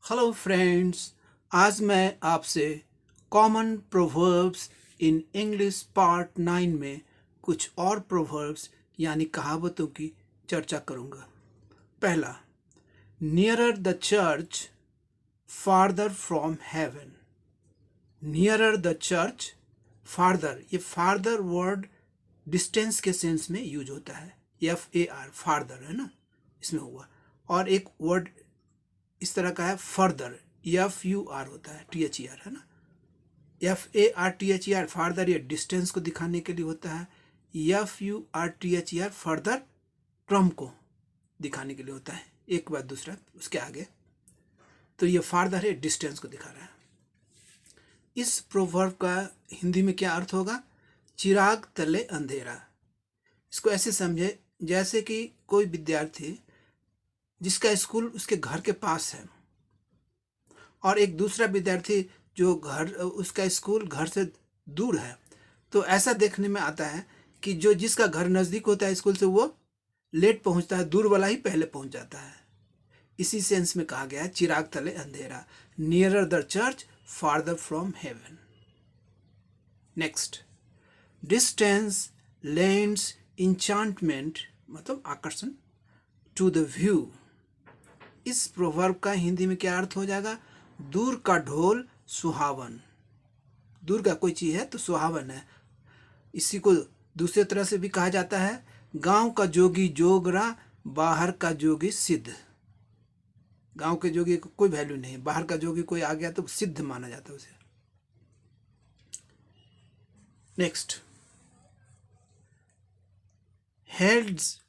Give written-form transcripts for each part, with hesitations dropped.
Hello friends. आज मैं आपसे common proverbs in English part 9 में कुछ और प्रोवर्ब्स यानी कहावतों की चर्चा करूंगा। पहला, nearer the church farther from heaven. Nearer the church, farther, ये फार्दर वर्ड डिस्टेंस के सेंस में यूज होता है। FAR, फार्दर है ना, इसमें हुआ। और एक वर्ड इस तरह का है फर्दर, FUR होता है, THER है ना। FARTHER फार्दर ये डिस्टेंस को दिखाने के लिए होता है। FURTHER फर्दर क्रम को दिखाने के लिए होता है, एक बाद दूसरा उसके आगे। तो ये फार्दर है, डिस्टेंस को दिखा रहा है। इस प्रोवर्ब का हिंदी में क्या अर्थ होगा? चिराग तले अंधेरा। इसको ऐसे समझे जैसे कि कोई विद्यार्थी जिसका स्कूल उसके घर के पास है और एक दूसरा विद्यार्थी जो उसका स्कूल घर से दूर है, तो ऐसा देखने में आता है कि जो जिसका घर नज़दीक होता है स्कूल से वो लेट पहुंचता है, दूर वाला ही पहले पहुंच जाता है। इसी सेंस में कहा गया है चिराग तले अंधेरा, nearer the church farther from heaven. Next, distance lends enchantment, मतलब आकर्षण, टू द व्यू। इस प्रोवर्ब का हिंदी में क्या अर्थ हो जाएगा? दूर का ढोल सुहावन। दूर का कोई चीज है तो सुहावन है। इसी को दूसरे तरह से भी कहा जाता है, गांव का जोगी जोगरा, बाहर का जोगी सिद्ध। गांव के जोगी को कोई वैल्यू नहीं, बाहर का जोगी कोई आ गया तो सिद्ध माना जाता है उसे। Next, heads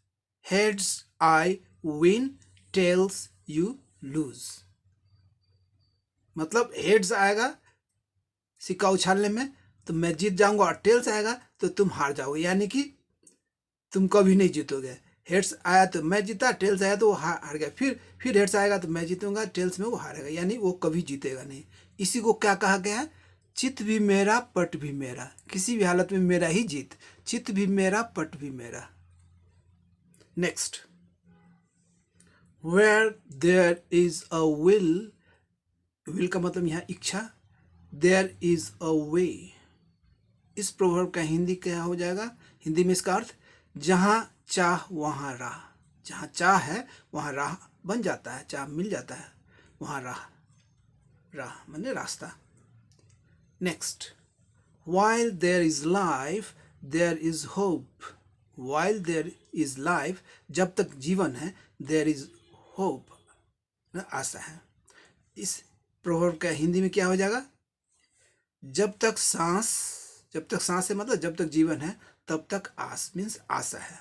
heads I win, tells you lose. मतलब हेड्स आएगा सिक्का उछालने में तो मैं जीत जाऊंगा, और टेल्स आएगा तो तुम हार जाओगे, यानी कि तुम कभी नहीं जीतोगे। हेड्स आया तो मैं जीता, टेल्स आया तो वो हार गया, फिर हेड्स आएगा तो मैं जीतूंगा, टेल्स में वो हारेगा, यानी वो कभी जीतेगा नहीं। इसी को क्या कहा गया है? चित भी मेरा पट भी मेरा। किसी भी हालत में मेरा ही जीत, चित भी मेरा पट भी मेरा। Next, where there is a will, will का मतलब यहाँ इच्छा, देयर इज अ वे। इस प्रोवर्ब का हिंदी क्या हो जाएगा? हिंदी में इसका अर्थ, जहां चाह वहां राह। जहां चाह है वहां राह बन जाता है, चाह मिल जाता है, वहां राह, राह माने रास्ता। Next, while there is life there is hope। while there is life, जब तक जीवन है, there is hope, आशा है। इस प्रोवर्ब का हिंदी में क्या हो जाएगा? जब तक सांस है, मतलब जब तक जीवन है तब तक आस मीन्स आशा है।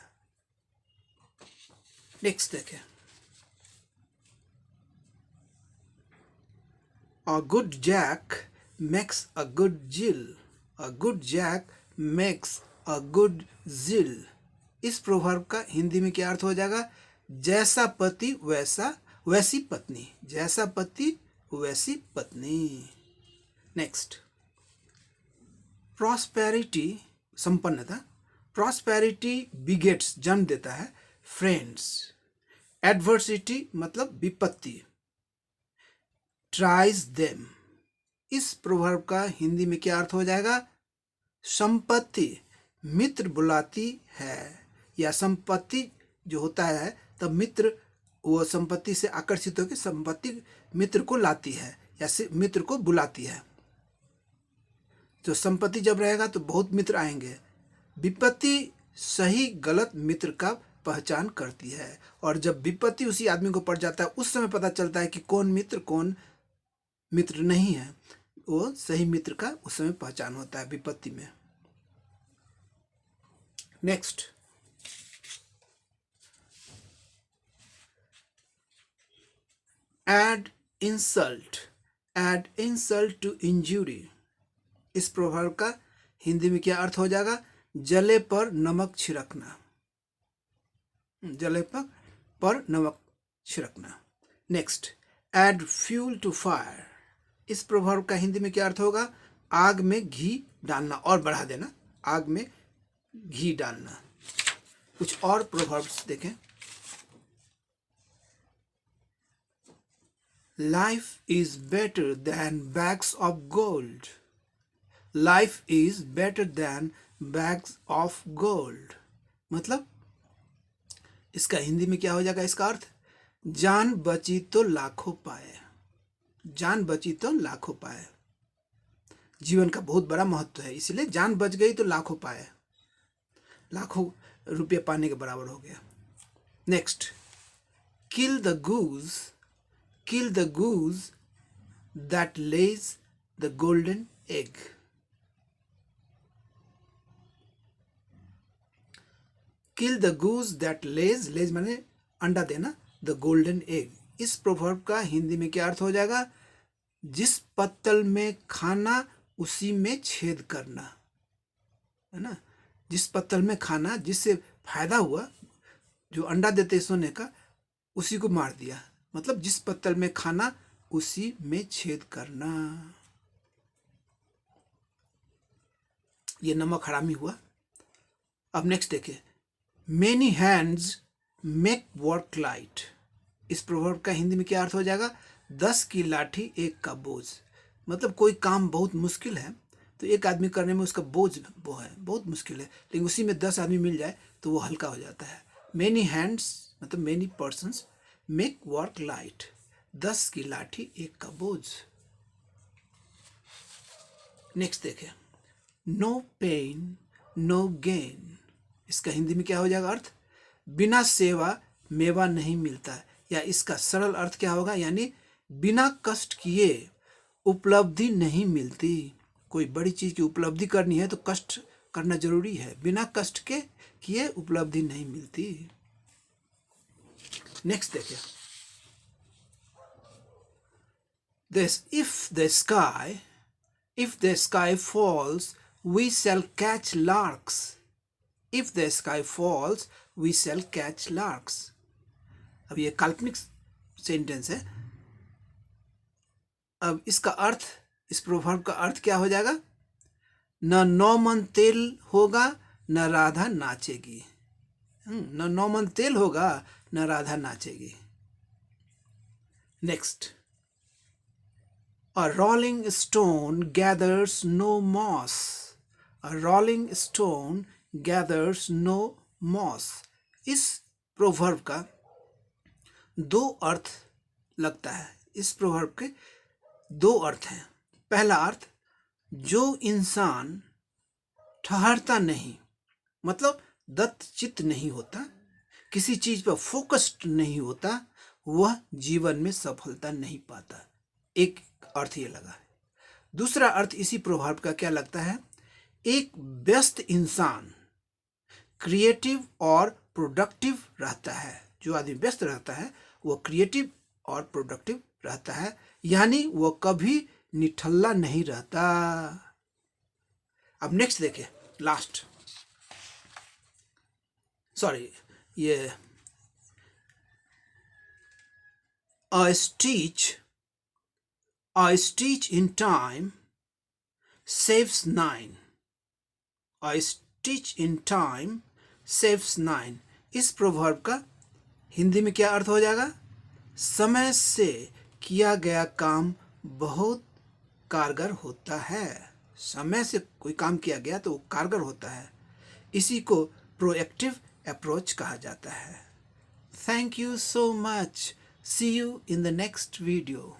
नेक्स्ट देखें, a good Jack makes a good Jill. A good Jack makes a good Jill. इस प्रोवर्ब का हिंदी में क्या अर्थ हो जाएगा? जैसा पति वैसी पत्नी। जैसा पति वैसी पत्नी। नेक्स्ट, प्रॉस्पेरिटी, संपन्नता। प्रॉस्पेरिटी बिगेट्स, जन्म देता है फ्रेंड्स। एडवर्सिटी मतलब विपत्ति, ट्राइज देम। इस प्रोवर्ब का हिंदी में क्या अर्थ हो जाएगा? संपत्ति मित्र बुलाती है, या संपत्ति जो होता है तब मित्र वो संपत्ति से आकर्षित होकर संपत्ति मित्र को लाती है या मित्र को बुलाती है। तो संपत्ति जब रहेगा तो बहुत मित्र आएंगे। विपत्ति सही गलत मित्र का पहचान करती है, और जब विपत्ति उसी आदमी को पड़ जाता है उस समय पता चलता है कि कौन मित्र नहीं है। वो सही मित्र का उस समय पहचान होता है विपत्ति में। Next, add insult to injury. इस प्रोवर्ब का हिंदी में क्या अर्थ हो जाएगा? जले पर नमक छिड़कना। जले पर नमक छिड़कना। Next, add fuel to fire. इस प्रोवर्ब का हिंदी में क्या अर्थ होगा? आग में घी डालना और बढ़ा देना, आग में घी डालना। कुछ और प्रोवर्ब्स देखें। Life is better than bags of gold. Life is better than bags of gold मतलब इसका हिंदी में क्या हो जाएगा? इसका अर्थ, जान बची तो लाखों पाए। जान बची तो लाखों पाए। जीवन का बहुत बड़ा महत्व है, इसलिए जान बच गई तो लाखों पाए, लाखों रुपये पाने के बराबर हो गया। Next, kill the goose that lays the golden egg. Kill the goose that lays माने अंडा देना, द गोल्डन एग। इस प्रोवर्ब का हिंदी में क्या अर्थ हो जाएगा? जिस पत्तल में खाना उसी में छेद करना, है ना। जिस पत्तल में खाना, जिससे फायदा हुआ, जो अंडा देते सोने का, उसी को मार दिया। मतलब जिस पत्तल में खाना उसी में छेद करना। ये नमक हरामी हुआ। अब नेक्स्ट देखिए, many hands make work light. इस प्रोवर्ब का हिंदी में क्या अर्थ हो जाएगा? 10 की लाठी एक का बोझ। मतलब कोई काम बहुत मुश्किल है तो एक आदमी करने में उसका बोझ वो है, बहुत मुश्किल है, लेकिन उसी में 10 आदमी मिल जाए तो वो हल्का हो जाता है। मेनी हैंड्स मतलब many persons make work light. 10 की लाठी एक का बोझ। नेक्स्ट देखें, नो पेन नो गेन। इसका हिंदी में क्या हो जाएगा अर्थ? बिना सेवा मेवा नहीं मिलता। या इसका सरल अर्थ क्या होगा? यानी बिना कष्ट किए उपलब्धि नहीं मिलती। कोई बड़ी चीज की उपलब्धि करनी है तो कष्ट करना जरूरी है, बिना कष्ट के किए उपलब्धि नहीं मिलती। नेक्स्ट देखिए, if the sky falls we shall catch larks। if the sky falls we shall catch larks। अब ये काल्पनिक सेंटेंस है। अब इसका अर्थ, इस प्रोवर्ब का अर्थ क्या हो जाएगा? न 9 मन तेल होगा न राधा नाचेगी। न 9 मन तेल होगा न राधा नाचेगी। Next, a rolling stone gathers no moss। a rolling stone gathers no moss। इस प्रोवर्ब का 2 अर्थ लगता है। इस प्रोवर्ब के 2 अर्थ हैं। पहला अर्थ, जो इंसान ठहरता नहीं, मतलब दत्तचित्त नहीं होता, किसी चीज पर फोकस्ड नहीं होता, वह जीवन में सफलता नहीं पाता। एक अर्थ ये लगा है। दूसरा अर्थ इसी प्रोवर्ब का क्या लगता है? एक व्यस्त इंसान क्रिएटिव और प्रोडक्टिव रहता है। जो आदमी व्यस्त रहता है वो क्रिएटिव और प्रोडक्टिव रहता है, यानी वो कभी निठल्ला नहीं रहता। अब नेक्स्ट देखिए, लास्ट, सॉरी, ये a stitch in time saves 9। a stitch in time saves 9। इस प्रोवर्ब का हिंदी में क्या अर्थ हो जाएगा? समय से किया गया काम बहुत कारगर होता है। समय से कोई काम किया गया तो वो कारगर होता है। इसी को प्रोएक्टिव अप्रोच कहा जाता है। Thank you so much. See you in the next video.